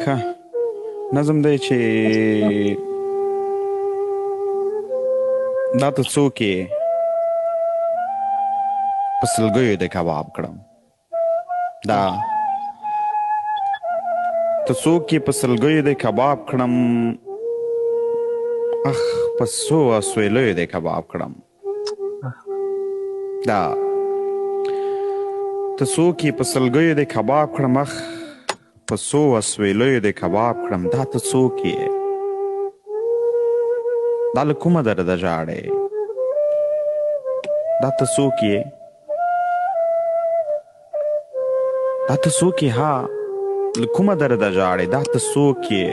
ښه نظم دی چې دا ته څوک یې په سلګیو د کباب کړم دا ته څوک یې په سلګیو د کباب کړم اخ په څو اسویلیو د کباب کړم دا ته څوک یې په سلګیو د کباب کړم اخ په څو اسویلیو د کباب کړم دا ته څوک یې دا له کومه درده ژاړې دا ته څوک یې دا ته څوک یې ها له کومه درده ژاړې دا ته څوک یې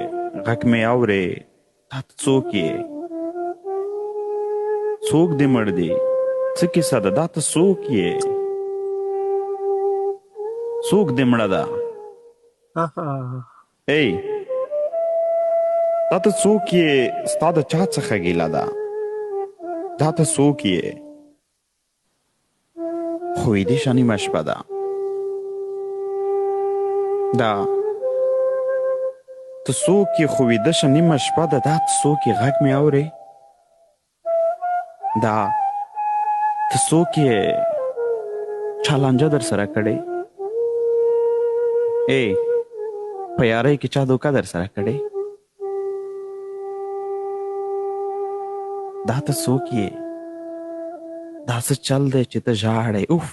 غږ مې اورې دا ته څوک یې څوک دې مړ دی څه کیسه ده دا ته څوک یې څوک دې مړه ده ای دا ته څوک یې ستا د چا څخه ګیله ده دا ته څوک یې خو ویدې شه نیمه شپه ده دا ته څوک یې خو ویده شه نیمه شپه ده دا ته څوک یې غږ مې اورې دا ته څوک یې چا لانجه در سره کړې ای په یارۍ کې چا دوکه در سره کړې دا ته څوک یې دا څه چل دی چې ته ژاړې اوف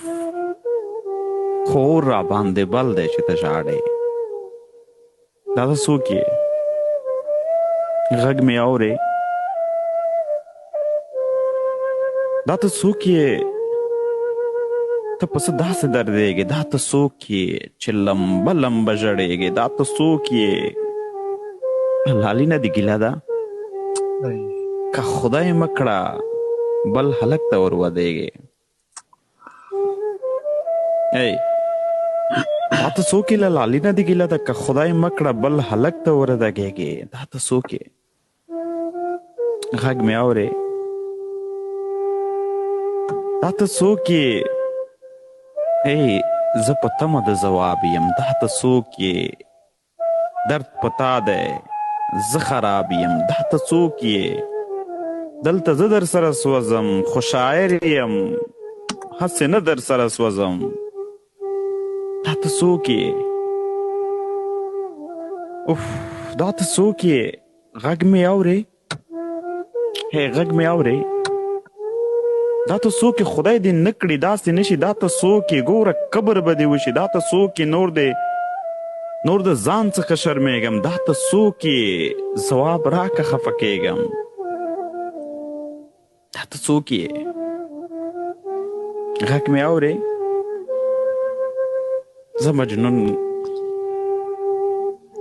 خو اور را باندې بل دی چې ته ژاړې دا ته څوک یې غږ مې اورې دا ته څوک یې ته په څه داسې دردېږې دا ته څوک یې چې لمبه لمبه ژړېږې دا ته څوک یې لالي نه دې ګیله ده که خدای مه کړه بل هلک ته ور ودېږې ای دا ته څوک یې له لالي نه دې ګیله ده که خدای مه کړه بل هلک ته ور ودېږې دا ته څوک یې غږ مې اورې دا ته څوک یې ای زه په تمه د ځواب یم دا ته څوک یې درد په تا دی زه خراب یم دا ته څوک یې دلته زه در سره سوځم خو شاعر یم هسې نه در سره سوځم دا ته څوک یې اوف دا ته څوک یې غږ مې اورې هی غږ مې اورې دا ته څوک یې خدای دې نه کړي داسې نه شي دا ته څوک یې ګوره قبر به دې وشي دا ته څوک یې نور د ځان څخه شرمېږم دا ته څوک یې ځواب راکه خفه کېږم دا ته څوک یې غږ مې اورې زه مجنون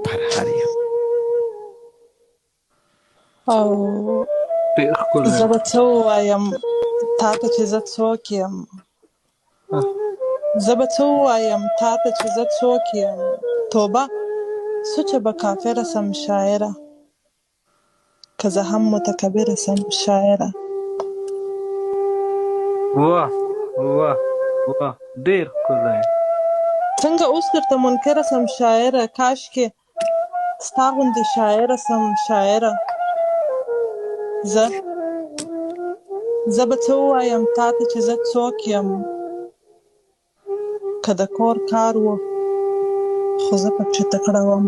پرهر یم او زه به څه ووایم تا ته چې زه څوک یم زه به څه ووایم تا ته چې زه څوک یم توبه سوچه به کافره سم شاعره که زه هم متکبره سم شاعره واه واه واه ډېر ښکلی څنګه اوس درته منکره سم شاعره کاشکې ستا غوندې شاعره سم شاعره زه به څه ووایم تا ته چې زه څوک یم که د کور کار و خو زه پکښې تکړه وم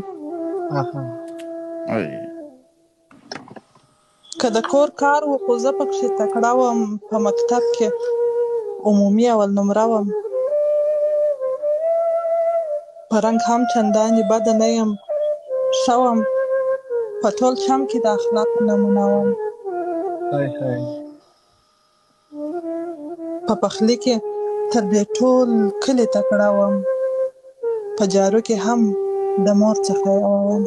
که د کور کار و خو زه پکښې تکړه وم په مکتب کې عمومي اول نمره وم په رنګ هم چندانې بده نه یم ښه وم په ټول چم کې د اخلاقو نمونه وم په پخلي کې تر دې ټول کلي تکړه وم په جارو کې هم د مور څخه یوه وم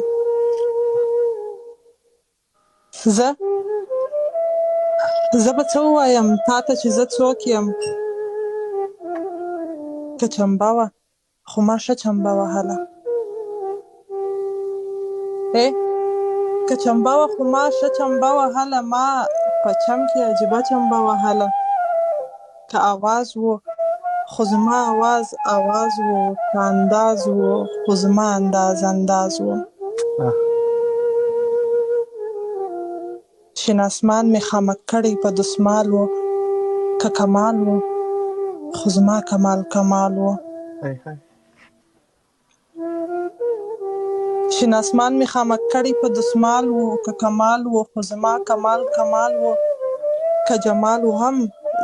زه به څه ووایم تا ته چې زه څوک یم که چمبه وه خو ما ښه چمبه وهله که چمبه وه خو ما ښه چمبه وهله ما په چم کې عجیبه چمبه وهله که آواز و خو زما آواز و که انداز و خو زما انداز و آه. شین اسمان مې خامک کړی په دسمال و که کمال و خو زما کمال کمال و هی هی. شین اسمان مې خامک کړی په دسمال و که کمال و خو زما کمال کمال و که جمال و هم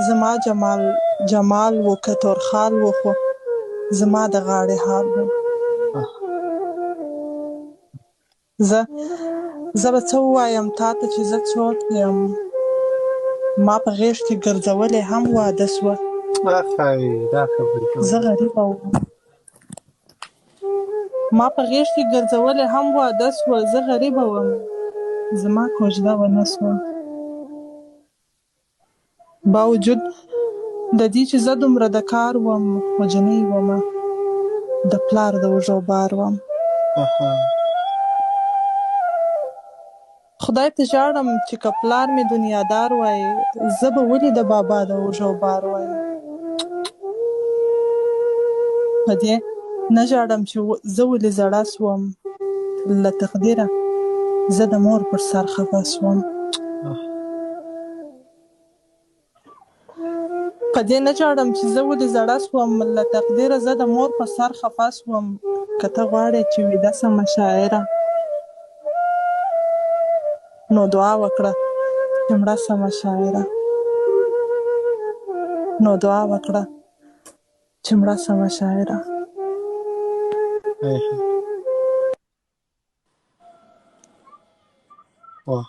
زما جمال جمال و که تورخال و خو زما د غاړې حال و آه. زه به څه ووایم تاته چې زه څوک یم ما په غېږ کې ګرځولې هم واده سوه آخی دا خبرې زه کوي. غریبه وم ما په غېږ کې ګرځولې هم واده سوه زه غریبه وم زما کوژده ونه سوه باوجود د دې چې زه دومره د کار وم خو جنۍ ومه د پلار د اوږو بار وم آها. خدای ته ژاړم چې که پلار مې دنیادار وای زه به ولې د بابا د اوږو بار وای په دې نه ژاړم چې زه ولې زړه سوم له تقدیره زه د مور پر سر خفه سوم په دې نه ژاړم چې زه ولې زړه سوم له تقدیره زه د مور په سر خفه سوم که ته غواړې چې ویده سمه شاعره نو دعا وکړه چې مړه سمه شاعره نو دعا وکړه چې مړه سمه شاعره هی هی. واه